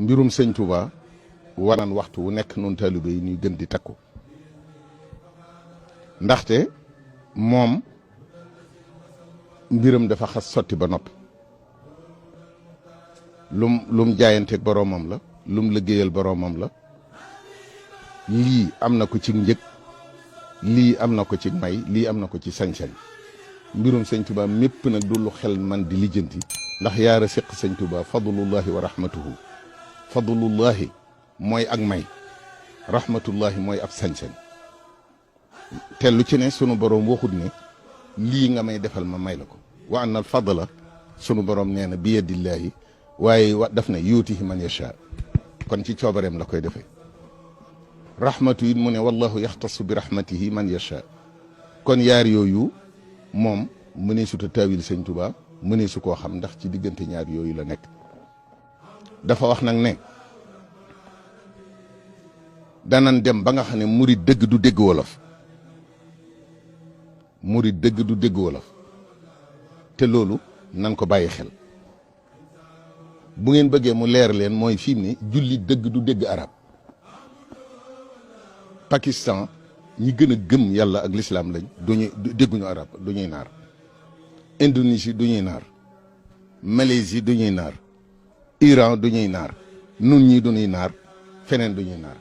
mbirum sëñ Touba waran waxtu wu nekk noonu taalibe yi ñuy gën di takku ndaxte moom mbiram dafa xas sotti ba noppi lum jaayanteeg boroomam la lum liggéeyal boroomam la lii am na ko ci njëg lii am na ko ci may lii am na ko ci sañ-sañ mbirum sëñ Touba mépp nag du lu xel man di lijjanti ndax yaara séq sëñ Touba fadlullahi wa rahmatuhu fadlullahi mooy ak may rahmatullahi mooy ab sañ-sañ te lu ci ne sunu boroom waxut ne lii nga may defal ma may la ko wa anna al fadla sunu boroom nee na bi yadillahi waaye daf ne yuutihi man yasha kon ci coobareem la koy defee rahmatu it mu ne wallahu yaxtasu bi rahmatihi man yasha kon yaar yooyu moom mënee suta taawil sëñ Touba mënee su koo xam ndax ci diggante ñaar yooyu la nekk dafa wax nag ne danan dem ba nga xam ne murid dëgg du dégg wolof murid dëgg du dégg wolof te loolu nan ko bàyyi xel bu ngeen bëggee mu leer leen mooy fii ni julli dëgg du dégg arab Pakistan ñi gën a gëm yàlla ak lislaam lañ duñuy dégguñu arab du ñuy naar Indonésie du ñuy naar Malaisie du ñuy naar Iran du ñuy naar nun ñi du ñuy naar feneen du ñuy naar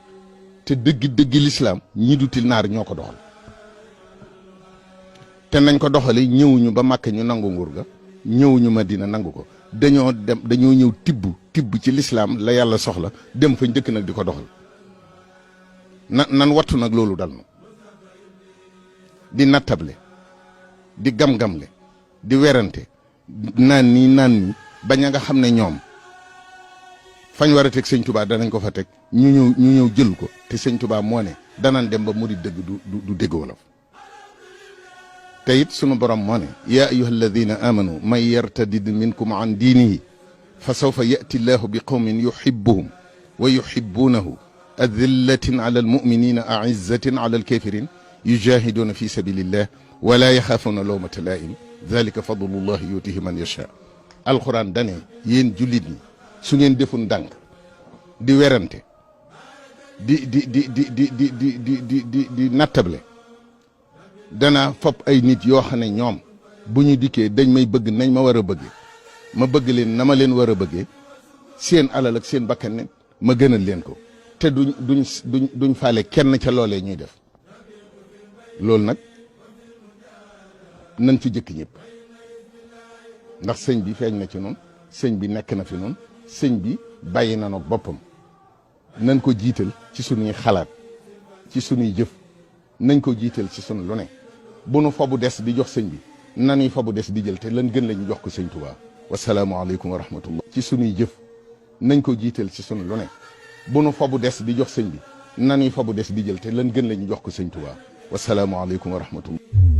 te dëgg lislaam ñi duti naar ñoo ko doxal te nañ ko doxali ñëwuñu ba Màkka ñu nangu nguur ga ñëwuñu Madina nangu ko dañoo ñëw tibb ci lislaam la yàlla soxla dem fa njëkk nag di ko doxal nan wattu nag loolu dal na di nattable di gam-gamle di werante naan nii bañ a nga xam ne ñoom fañ war a teg sëñ Touba danañ ko fa teg ñu ñëw jël ko te sëñ Touba moo ne danañ dem ba murid dëgg du dégg wolof te it sunu borom moo ne yaa ayuha alladina amanu man yartadid minkum an diinihi fa sawfa yati llahu bi qawmin yuhibbuhum wa yuhibbunahu adillatin ala almuminina aizzatin ala alkafirin yujahiduna fi sabilillah wala yaxaafuna lawmata laa'im dalika fadlullahi yutihi man yasha alquran dane yéen jullit ñi su ngeen deful ndànk di werante di nattable dana fop ay nit yoo xam ne ñoom bu ñu dikkee dañ may bëgg nañ ma war a bëggee ma bëgg leen na ma leen war a bëggee seen alal ak seen bakkan ma gënal leen ko te duñ faale kenn ca loolee ñuy def loolu nag nañ fi jëkk ñëpp ndax sëñ bi feeñ na ci noonu sëñ bi nekk na fi noonu sëñ bi bàyyi na nag boppam nañ ko jiital ci sunuy xalaat ci sunuy jëf nañ ko jiital ci sunu lu ne bu nu fa bu des di jox sëñ bi nanuy fa bu des di jël te lan gën la ñu jox ko sëñ Touba wasalaamualeykum wa rahmatullah ci sunuy jëf nañ ko jiital ci sunu lu ne bu nu fa bu des di jox sëñ bi nanuy fa bu des di jël te lan gën la ñu jox ko sëñ Touba wasalaamualeykum wa rahmatullah